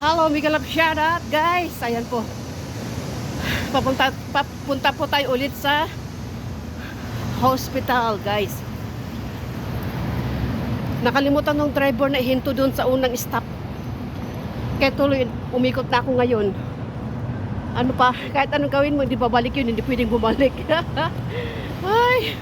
Hello, Miguel of Shoutout, guys. Ayan po. Papunta po tayo ulit sa hospital, guys. Nakalimutan ng driver na ihinto doon sa unang stop. Kaya tuloy, umikot na ako ngayon. Ano pa, kahit anong gawin mo, hindi babalik yun, hindi pwedeng bumalik. Ay.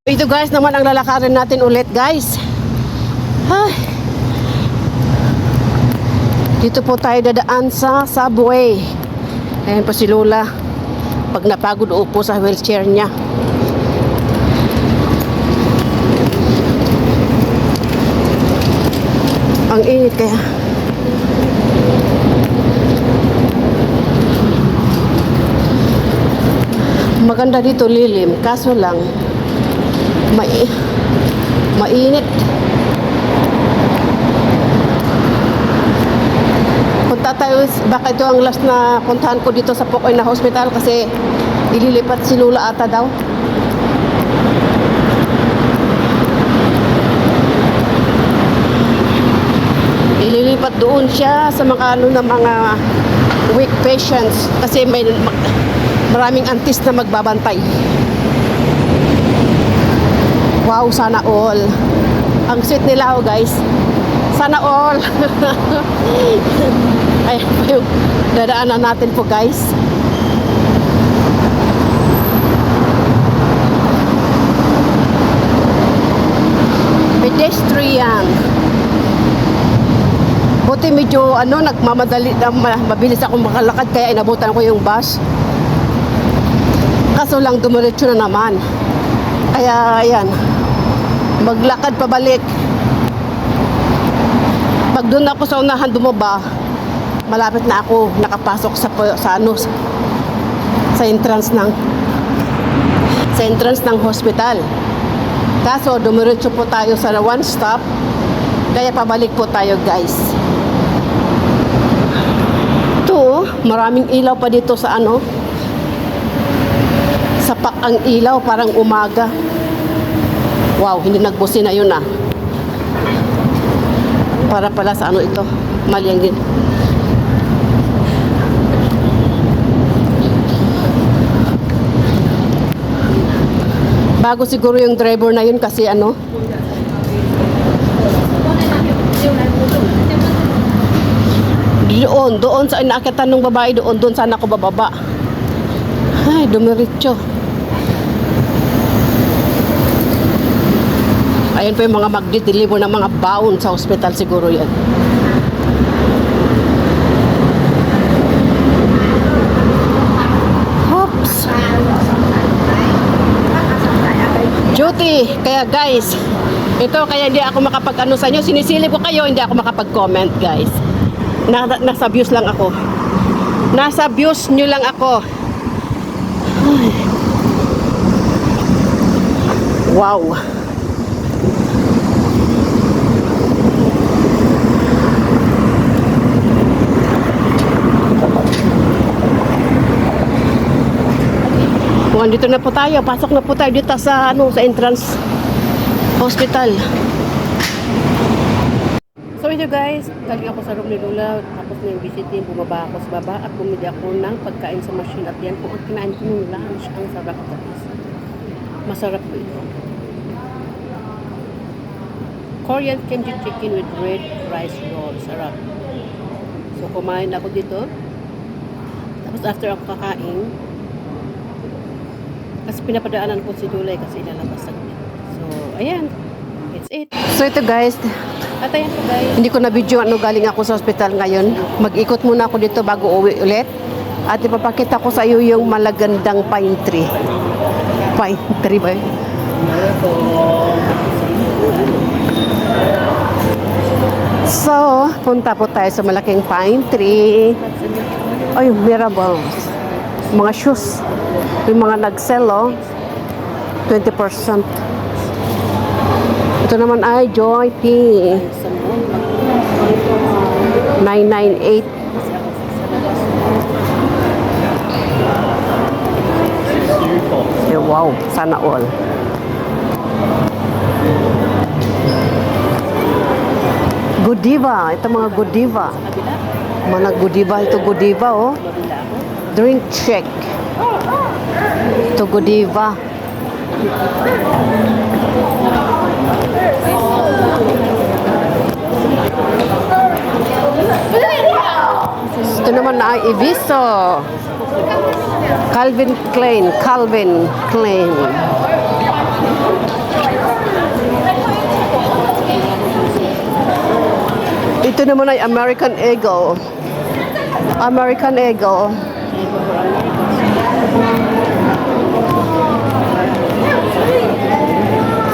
Ito guys, naman ang lalakarin natin ulit, guys. Ay. Dito po tayo dadaan sa subway. Ayan po si Lola. Pag napagod, upo sa wheelchair niya. Ang init kaya. Maganda dito, lilim. Kaso lang, mainit. Punta tayo, baka ito ang last na puntahan ko dito sa Pocoy na hospital kasi ililipat si Lola ata daw. Ililipat doon siya sa mga mga weak patients kasi may maraming antis na magbabantay. Wow, sana all. Ang sweet nila guys. Sana all. Ay, yung dadaanan natin po guys. Pedestrian. Buti medyo nagmamadali, mabilis akong makalakad kaya inabutan ko yung bus. Kaso lang dumiretso na naman. Kaya ayan, maglakad pabalik. Pag doon ako sa unahan bumaba, malapit na ako nakapasok sa entrance ng hospital. Kaso dumiretso po tayo sa one stop, kaya pabalik po tayo guys. Ito, maraming ilaw pa dito sa sapak ang ilaw, parang umaga. Wow, hindi nagbusi na yun para pala sa ito, mali ang din. Bago siguro yung driver na yun kasi doon sa inaakatan ng babae doon sana ako bababa. Ay, dumiretso. Ayan po yung mga magdi-deliver ng mga baon sa hospital siguro yan. Oops. Duty. Kaya guys, ito kaya hindi ako makapag sa inyo. Sinisilip ko kayo, hindi ako makapag-comment guys. Nasa views lang ako. Nasa views nyo lang ako. Ay. Wow. Dito na po tayo. Pasok na po tayo dito sa sa entrance hospital. So ito guys, galing ako sa room ni Lola, tapos na yung visiting, bumaba ako sa baba at bumili ako ng pagkain sa machine at yan po ang kinain ko ng lunch. Ang sarap guys. Masarap po ito. Korean kimchi chicken with red rice roll. Sarap. So kumain ako dito. Tapos after ako kakain, kasi pinapadaanan ko si Dulay kasi ilalabas saglit. So, ayan. It's it. So, ito guys. At ayan po guys. Hindi ko na video galing ako sa hospital ngayon. Mag-ikot muna ako dito bago uwi ulit. At ipapakita ko sa iyo yung malagandang pine tree. Pine tree ba yun? So, punta po tayo sa malaking pine tree. Ay, mirables. Mga shoes. Yung mga nag-sell, 20%. Ito naman ay Joy P. 998. Wow, sana all. Godiva. Ito mga Godiva. Mga Godiva. Ito Godiva, oh. Drink check. Ito Godiva. Ito naman na ay Ibiso. Calvin Klein. Calvin Klein. Ito naman ay American Eagle. American Eagle.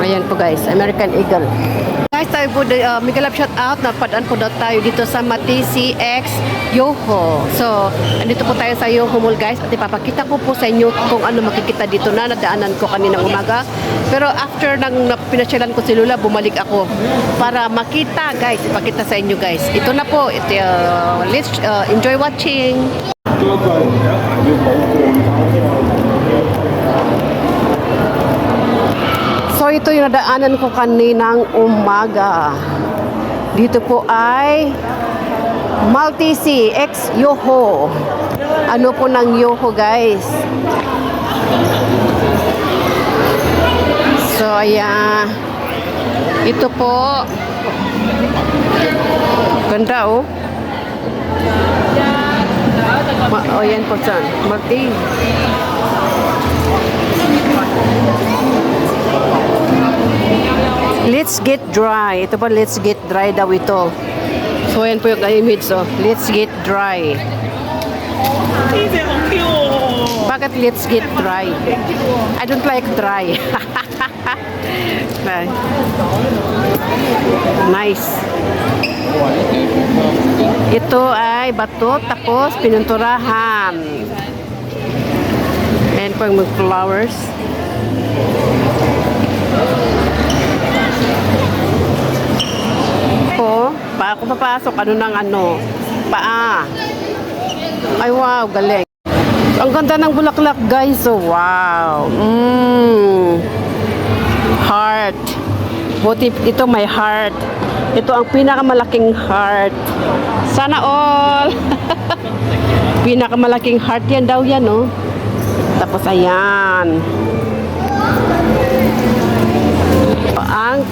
Ayan po guys, American Eagle. Guys, tayo po, Migalap shout out, napadaan po daw tayo dito sa Matisi X Yoho. So, andito po tayo sa Yoho Mall guys at ipapakita ko po sa inyo kung ano makikita dito na nadaanan ko kaninang umaga. Pero after nang pinasyalan ko si Lula, bumalik ako para makita guys, ipakita sa inyo guys. Ito na po, let's enjoy watching. So ito yung nadaanan ko kaninang umaga. Dito po ay Maltese X Yoho. Ano po ng Yoho guys? So ayan. Ito po. Ganda oh. Oh yan po saan. Maltese. Let's get dry. Ito pa, let's get dry daw ito. So, yan po yung image. So, let's get dry. Bakit let's get dry? I don't like dry. Nice. Ito ay bato, tapos pinunturahan. Ayan po yung flowers. Pa ako papasok, ano ng ano, paa. Ay wow, galing. Ang ganda ng bulaklak guys, so wow. Heart. Buti ito may heart. Ito ang pinakamalaking heart. Sana all. Pinakamalaking heart yan daw yan, no? Tapos ayan. Ang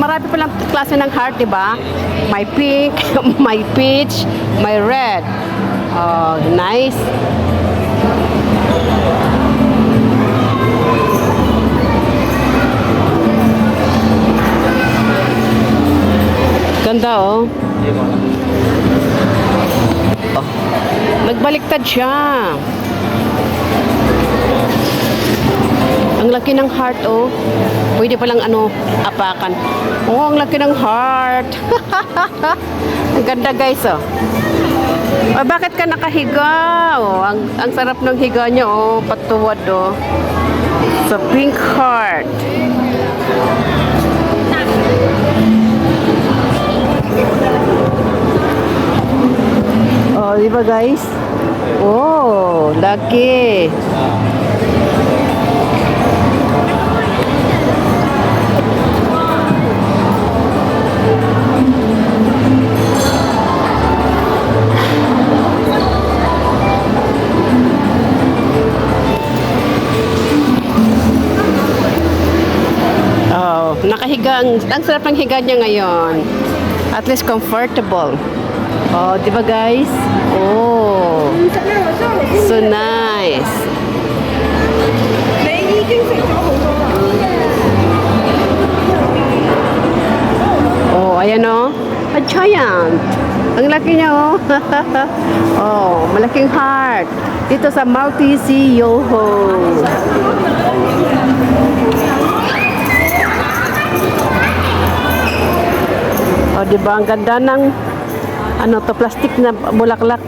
marami palang klase ng heart, di ba? May pink, may peach, may red. Oh, nice. Ganda oh. Oh. Nagbaliktad siya. Ang laki ng heart, oh. Pwede palang ano, apakan. Oh, ang laki ng heart. Ang ganda, guys, oh. Oh, bakit ka nakahiga? Oh, ang sarap ng higa niya, oh. Patuwad, oh. Sa pink heart. Oh, di ba, guys? Oh, laki. Nakahiga, ang sarap ng higa niya ngayon. At least comfortable. Oh, di ba guys? Oh. So nice. Oh, ayan oh. A giant. Ang laki niya oh. Oh, malaking heart. Dito sa Maltese Yoho. O, diba? Ang ganda ng ano to, plastic na bulaklak.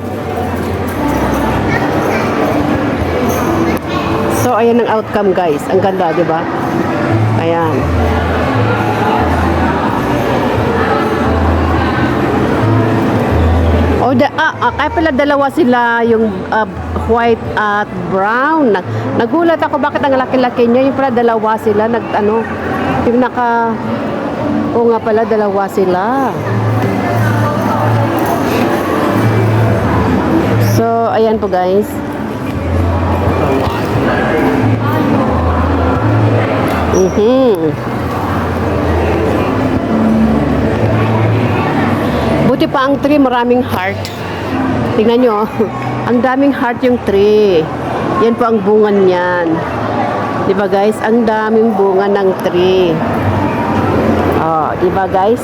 So, ayan ang outcome, guys. Ang ganda, diba? Ayan. O, kaya pala dalawa sila, yung white at brown. Nagulat ako, bakit ang laki-laki niya? Yung pala dalawa sila, yung naka... Oo nga pala, dalawa sila. to guys. Buti pa ang tree, maraming heart. Tingnan nyo, ang daming heart yung tree. Yan po ang bunga niyan. Di ba guys? Ang daming bunga ng tree. Oh, di ba guys?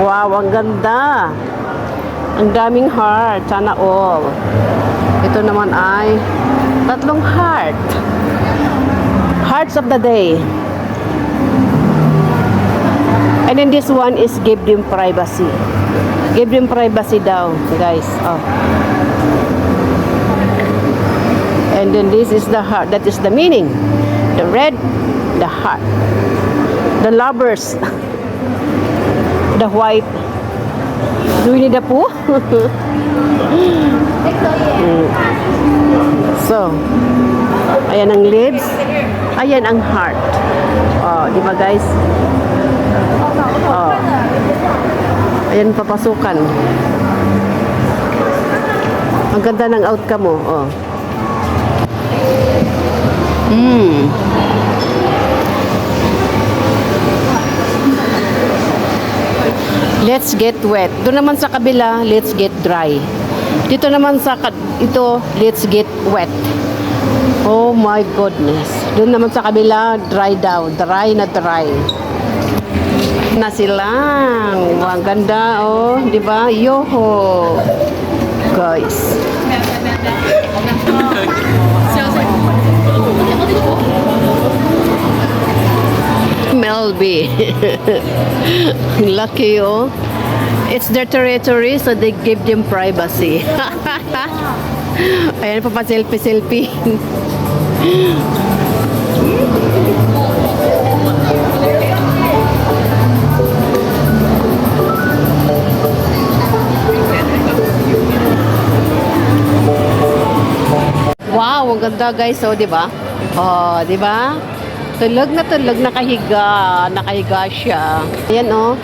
Wow, ang ganda. Ang daming heart. Sana all. Ito naman ay 3 heart. Hearts of the day. And then this one is give them privacy. Give them privacy daw, guys. Oh. And then this is the heart. That is the meaning. The red, the heart. The lovers. The white. Do we need a poo? So, ayan ang leaves. Ayan ang heart. Oh, di ba guys? Oh. Ayan papasukan. Ang ganda ng outcome mo. Oh. Let's get wet. Doon naman sa kabila, let's get dry. Dito naman sa ito, let's get wet. Oh my goodness. Doon naman sa kabila, dry daw. Dry na dry. Na silang. Ang ganda, oh. Di ba? Yoho. Guys. Melby. Lucky, oh. It's their territory, so they give them privacy. Ayan pa selfie-selfie. Wow, ang ganda guys, oh, di ba? Oh, di ba? Tulog na nakahiga siya. Ayan, oh.